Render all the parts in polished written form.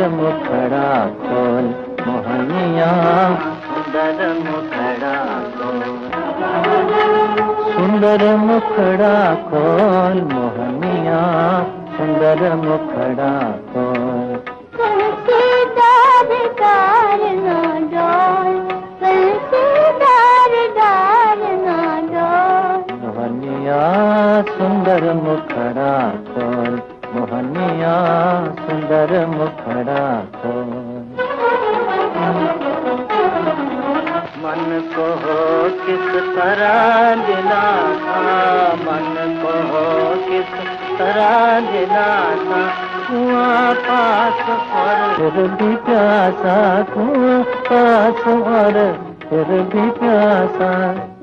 मुखड़ा खोल मोहनिया, सुंदर मुखड़ा खोल, सुंदर मुखड़ा खोल मोहनिया, सुंदर मुखड़ा खोल। तुलसीदार डार ना डोल, तुलसीदार डार ना डोल, मोहनिया सुंदर मुखड़ा खोल मोहनिया, सुंदर मुखड़ा खोल। मन को हो किस तरह दिलाना, मन को हो किस तरह दिलाना, कुआं पास और फिर भी प्यासा, कुआं पास और फिर भी प्यासा।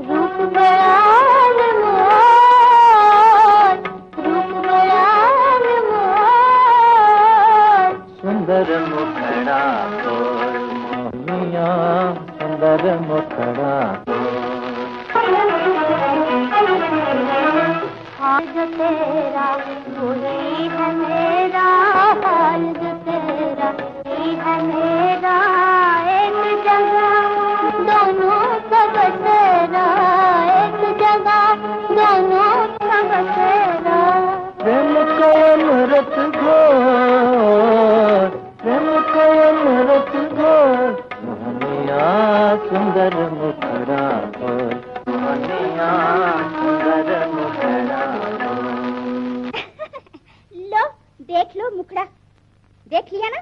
रूप बयान मोर, रूप बयान मोर, सुंदर मुखड़ा खोल मोहनिया, सुंदर मुखड़ा खोल। हाल जो तेरा वही है मेरा, हाल जो तेरा वही है मेरा, एक जगह दोनों का बसेरा, एक जगह दोनों का बसेरा। प्रेम को अमृत घोर, प्रेम को अमृत घोर मोहनिया, सुंदर मुखड़ा खोल मोहनिया, सुंदर मुखड़ा खोल। लो देख लो मुखड़ा, देख लिया ना?